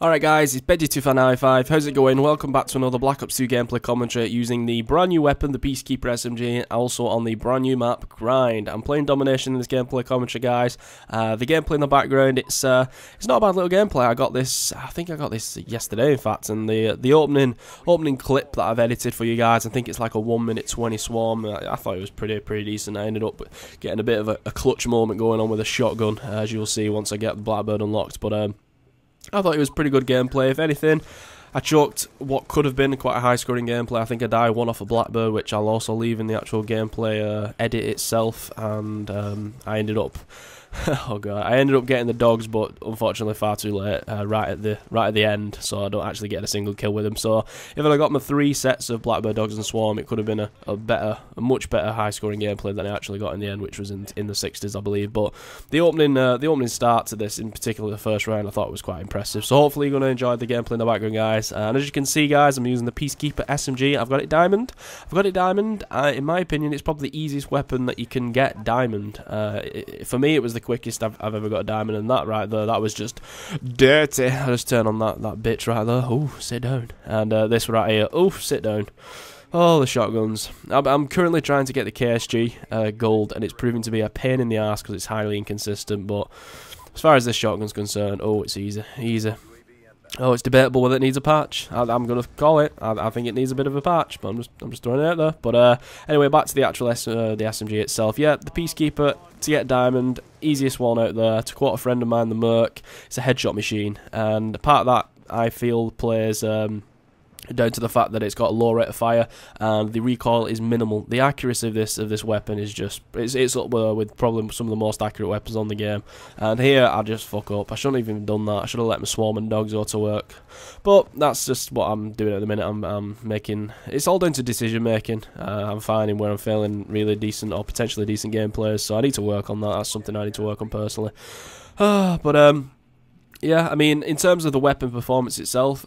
Alright guys, it's BO2 how's it going? Welcome back to another Black Ops 2 gameplay commentary using the brand new weapon, the Peacekeeper SMG, also on the brand new map, Grind. I'm playing Domination in this gameplay commentary, guys. The gameplay in the background, it's not a bad little gameplay. I think I got this yesterday, in fact, and the opening clip that I've edited for you guys, I think it's like a 1-minute 20 swarm. I thought it was pretty decent. I ended up getting a bit of a clutch moment going on with a shotgun, as you'll see once I get the Blackbird unlocked, but I thought it was pretty good gameplay. If anything, I chalked what could have been quite a high-scoring gameplay. I think I died one off a Blackbird, which I'll also leave in the actual gameplay edit itself, and I ended up oh god, I ended up getting the dogs, but unfortunately far too late, right at the end, so I don't actually get a single kill with them. So if I got my 3 sets of Blackbird, Dogs and Swarm, it could have been a much better high-scoring gameplay than I actually got in the end, which was in the 60s, I believe. But the opening start to this, in particular the first round, I thought was quite impressive. So hopefully you're going to enjoy the gameplay in the background, guys. And as you can see, guys, I'm using the Peacekeeper SMG. I've got it diamond. In my opinion, it's probably the easiest weapon that you can get diamond. For me, it was the quickest I've ever got a diamond, and that right there, that was just dirty. I just turn on that bitch right there. Oh, sit down. And this right here. Oh, sit down. Oh, the shotguns. I'm currently trying to get the KSG gold, and it's proving to be a pain in the ass because it's highly inconsistent. But as far as this shotgun's concerned, oh, it's easy. Oh, it's debatable whether it needs a patch. I'm going to call it. I think it needs a bit of a patch, but I'm just throwing it out there. But anyway, back to the actual the SMG itself. Yeah, the Peacekeeper, to get diamond, easiest one out there. To quote a friend of mine, TheMerk, it's a headshot machine. And part of that, I feel, plays down to the fact that it's got a low rate of fire and the recoil is minimal. The accuracy of this weapon is just it's up with probably some of the most accurate weapons on the game. And here I just fuck up. I shouldn't have even done that. I should have let my Swarm and Dogs auto work. But that's just what I'm doing at the minute. I'm making, it's all down to decision making. I'm finding where I'm failing really decent or potentially decent gameplays. So I need to work on that. That's something I need to work on personally. Yeah, I mean, in terms of the weapon performance itself,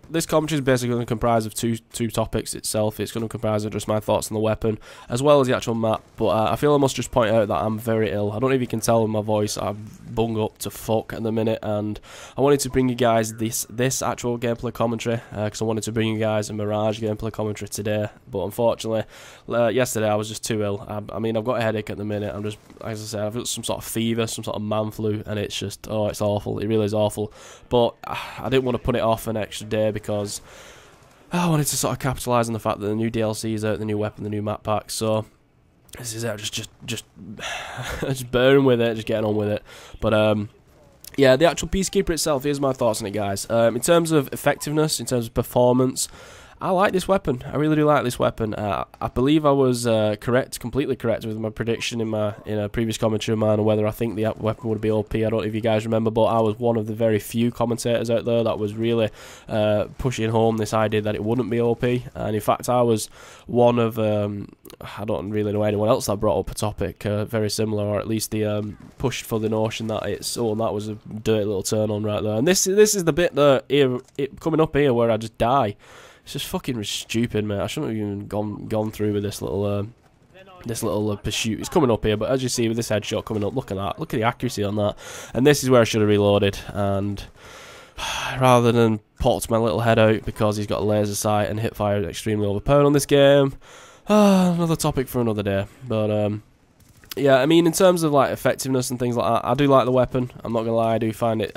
this commentary is basically going to comprise of two topics itself. It's going to comprise of just my thoughts on the weapon, as well as the actual map. But I feel I must just point out that I'm very ill. I don't know if you can tell in my voice, I've bung up to fuck at the minute, and I wanted to bring you guys this actual gameplay commentary, because I wanted to bring you guys a Mirage gameplay commentary today. But unfortunately, yesterday I was just too ill. I mean, I've got a headache at the minute. I'm just, as I said, I've got some sort of fever, some sort of man flu, and it's just, oh, it's awful. It really is awful. But I didn't want to put it off an extra day because I wanted to sort of capitalise on the fact that the new DLC is out, the new weapon, the new map pack. So this is out, just burning with it, just getting on with it. But yeah, the actual Peacekeeper itself, here's my thoughts on it, guys. In terms of effectiveness, in terms of performance, I like this weapon. I really do like this weapon. I believe I was completely correct with my prediction in a previous commentary of mine on whether I think the weapon would be OP. I don't know if you guys remember, but I was one of the very few commentators out there that was really pushing home this idea that it wouldn't be OP. And in fact, I was one of I don't really know anyone else that brought up a topic very similar, or at least the pushed for the notion that that was a dirty little turn on right there. And this is the bit that coming up here where I just die. It's just fucking stupid, mate. I shouldn't have even gone through with this little pursuit. It's coming up here, but as you see with this headshot coming up, look at that. Look at the accuracy on that. And this is where I should have reloaded. And rather than pop my little head out because he's got a laser sight and hip fire is extremely overpowered on this game. Another topic for another day. But yeah, I mean, in terms of like effectiveness and things like that, I do like the weapon. I'm not gonna lie, I do find it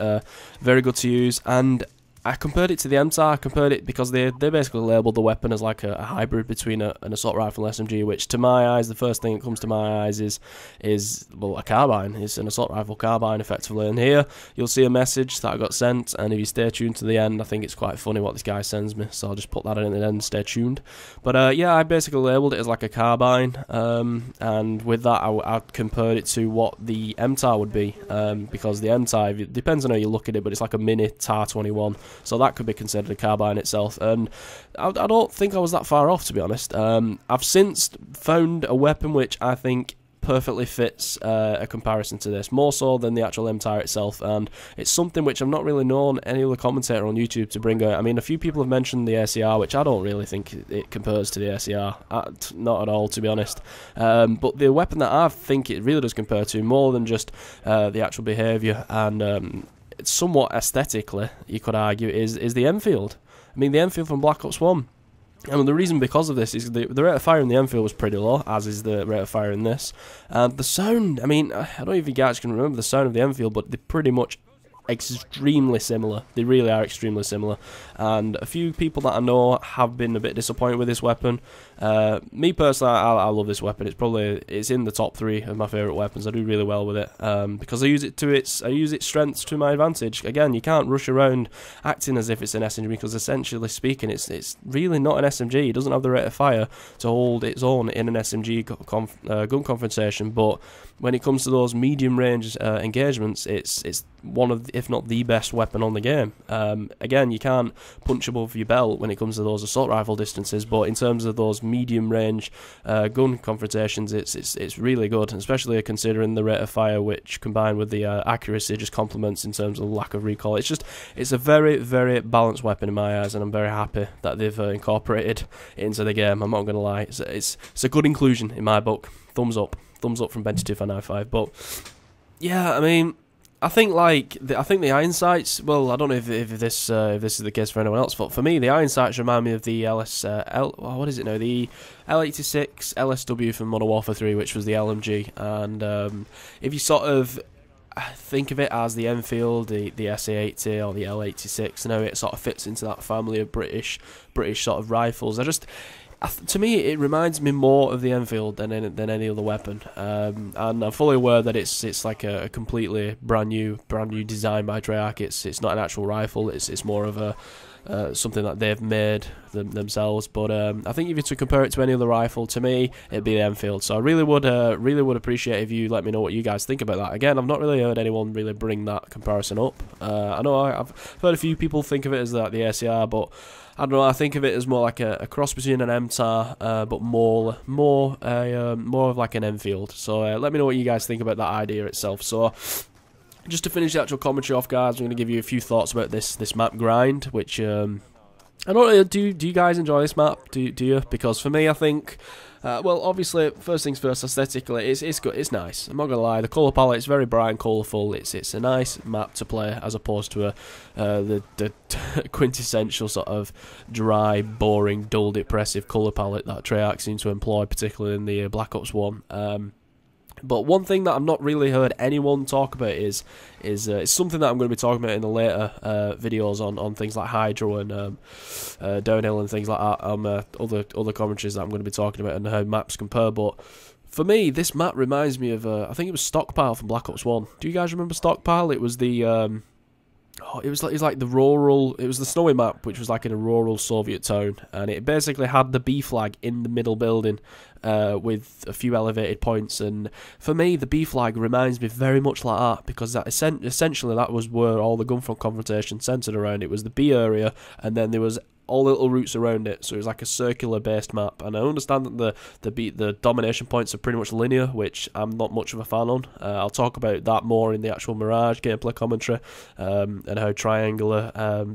very good to use. And I compared it to the MTAR. I compared it because they basically labelled the weapon as like a hybrid between an assault rifle and SMG, which to my eyes, the first thing that comes to my eyes is well, a carbine. It's an assault rifle carbine, effectively. And here, you'll see a message that I got sent, and if you stay tuned to the end, I think it's quite funny what this guy sends me, so I'll just put that in at the end, stay tuned. But yeah, I basically labelled it as like a carbine, and with that, I compared it to what the MTAR would be, because the MTAR, it depends on how you look at it, but it's like a mini TAR-21, so that could be considered a carbine itself, and I don't think I was that far off, to be honest. I've since found a weapon which I think perfectly fits a comparison to this, more so than the actual MTAR itself, and it's something which I've not really known any other commentator on YouTube to bring out. I mean, a few people have mentioned the ACR, which I don't really think it compares to the ACR, not at all, to be honest. But the weapon that I think it really does compare to, more than just the actual behaviour and somewhat aesthetically, you could argue, is the Enfield. I mean, the Enfield from Black Ops 1. And the reason because of this is the rate of fire in the Enfield was pretty low, as is the rate of fire in this. And the sound, I mean, I don't know if you guys can remember the sound of the Enfield, but they're pretty much extremely similar. They really are extremely similar. And a few people that I know have been a bit disappointed with this weapon. Me personally, I love this weapon. It's in the top 3 of my favourite weapons. I do really well with it because I use its strengths to my advantage. Again, you can't rush around acting as if it's an SMG because essentially speaking, it's really not an SMG. It doesn't have the rate of fire to hold its own in an SMG gun confrontation. But when it comes to those medium range engagements, it's one of, if not the best weapon on the game. Again, you can't punch above your belt when it comes to those assault rifle distances, but in terms of those medium range gun confrontations, it's really good, especially considering the rate of fire, which combined with the accuracy just complements in terms of lack of recoil. It's a very, very balanced weapon in my eyes, and I'm very happy that they've incorporated it into the game. I'm not going to lie, it's a good inclusion in my book. Thumbs up from Ben22595. But yeah, I mean, I think the iron sights. Well, I don't know if this is the case for anyone else, but for me, the iron sights remind me of the what is it now? The L86 LSW from Modern Warfare 3, which was the LMG. And if you sort of think of it as the Enfield, the SA80 or the L86, now it sort of fits into that family of British sort of rifles. To me, it reminds me more of the Enfield than any other weapon, and I'm fully aware that it's like a completely brand new design by Treyarch. It's not an actual rifle. It's more of a something that they've made themselves. But I think if you to compare it to any other rifle, to me, it'd be the Enfield. So I really would appreciate if you let me know what you guys think about that. Again, I've not really heard anyone really bring that comparison up. I know I've heard a few people think of it as like the ACR, but I don't know, I think of it as more like a cross between an MTAR, but more of like an Enfield. So let me know what you guys think about that idea itself. So just to finish the actual commentary off, guys, I'm going to give you a few thoughts about this map grind, which I don't know, do you guys enjoy this map? Do you? Because for me, I think, well, obviously, first things first, aesthetically, it's good, it's nice. I'm not gonna lie, the colour palette is very bright and colourful. It's a nice map to play as opposed to the quintessential sort of dry, boring, dull, depressive colour palette that Treyarch seems to employ, particularly in the Black Ops 1. But one thing that I've not really heard anyone talk about is it's something that I'm going to be talking about in the later videos on things like Hydro and Downhill and things like that, other commentaries that I'm going to be talking about and how maps compare. But for me, this map reminds me of I think it was Stockpile from Black Ops 1. Do you guys remember Stockpile? It was the it was like the rural. It was the snowy map, which was like in a rural Soviet town, and it basically had the B flag in the middle building, with a few elevated points. And for me, the B flag reminds me very much like that, because that essentially that was where all the gunfront confrontation centered around. It was the B area, and then there was all the little routes around it, so it was like a circular based map. And I understand that the domination points are pretty much linear, which I'm not much of a fan on. I'll talk about that more in the actual Mirage gameplay commentary, and how triangular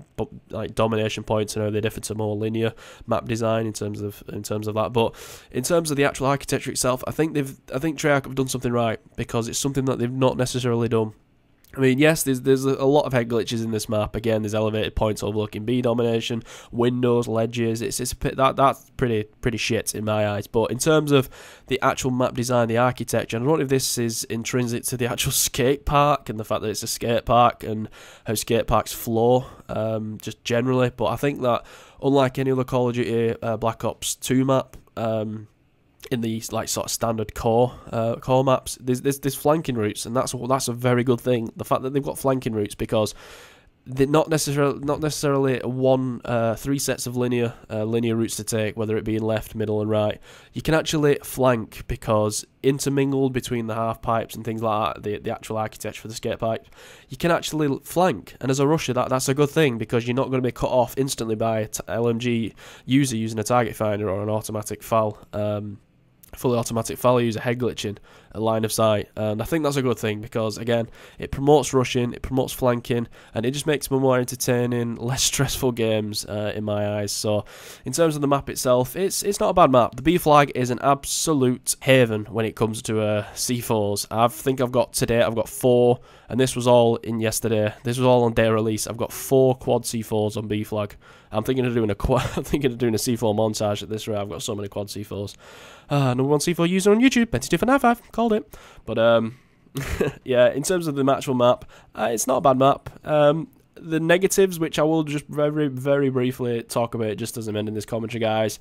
like domination points and how they differ to more linear map design in terms of that. But in terms of the actual architecture itself, I think Treyarch have done something right, because it's something that they've not necessarily done. I mean, yes, there's a lot of head glitches in this map. Again, there's elevated points overlooking B domination, windows, ledges. That's pretty shit in my eyes. But in terms of the actual map design, the architecture, I don't know if this is intrinsic to the actual skate park and the fact that it's a skate park and how skate parks flow, just generally. But I think that unlike any other Call of Duty Black Ops 2 map, in the like sort of standard core maps, there's flanking routes, and that's a very good thing. The fact that they've got flanking routes, because they're not necessarily three sets of linear routes to take, whether it be in left, middle, and right. You can actually flank, because intermingled between the half pipes and things like that, the actual architecture for the skate pipe, you can actually flank. And as a rusher, that's a good thing, because you're not going to be cut off instantly by an LMG user using a target finder or an automatic FAL. Fully automatic FAL user head glitching. a line of sight, and I think that's a good thing because, again, it promotes rushing, it promotes flanking, and it just makes them more entertaining, less stressful games in my eyes. So in terms of the map itself, it's not a bad map. The B flag is an absolute haven when it comes to C4s. I think I've got 4, and this was all in yesterday. This was all on day release. I've got 4 quad C4s on B flag. I'm thinking of doing a C4 montage at this rate. I've got so many quad C4s. Number 1 C4 user on YouTube, Betty295, called it. But yeah, in terms of the actual map, it's not a bad map. The negatives, which I will just very, very briefly talk about just as I'm ending this commentary, guys.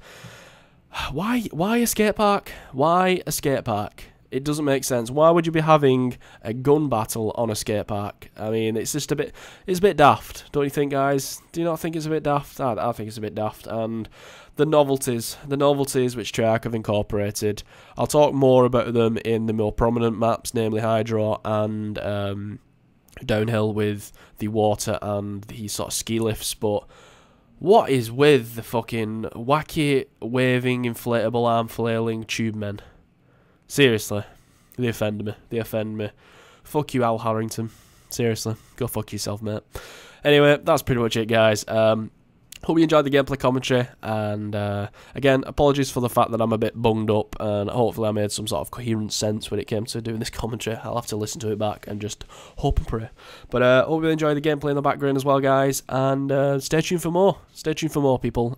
Why a skate park? Why a skate park? It doesn't make sense. Why would you be having a gun battle on a skate park? I mean, it's just it's a bit daft, don't you think, guys? Do you not think it's a bit daft? I think it's a bit daft. And the novelties which Treyarch have incorporated, I'll talk more about them in the more prominent maps, namely Hydro and downhill with the water and the sort of ski lifts, but what is with the fucking wacky, waving, inflatable arm flailing tube men? Seriously, they offend me. They offend me. Fuck you, Al Harrington. Seriously, go fuck yourself, mate. Anyway, that's pretty much it, guys. Hope you enjoyed the gameplay commentary, and again, apologies for the fact that I'm a bit bunged up, and hopefully I made some sort of coherent sense when it came to doing this commentary. I'll have to listen to it back and just hope and pray. But hope you enjoy the gameplay in the background as well, guys, and stay tuned for more. Stay tuned for more, people.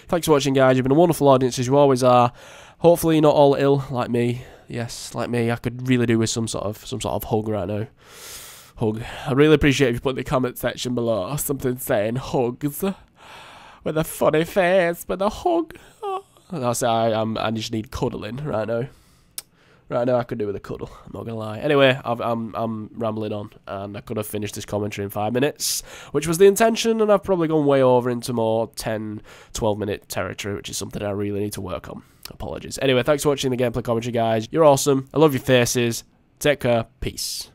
Thanks for watching, guys. You've been a wonderful audience, as you always are. Hopefully you're not all ill like me. Yes, like me. I could really do with some sort of hug right now. Hug. I really appreciate if you put in the comment section below something saying hugs with a funny face, with a hug. Oh. I just need cuddling right now. Right now I could do with a cuddle, I'm not gonna lie. Anyway, I'm rambling on, and I could have finished this commentary in 5 minutes, which was the intention, and I've probably gone way over into more 10, 12 minute territory, which is something I really need to work on. Apologies. Anyway, thanks for watching the gameplay commentary, guys. You're awesome. I love your faces. Take care. Peace.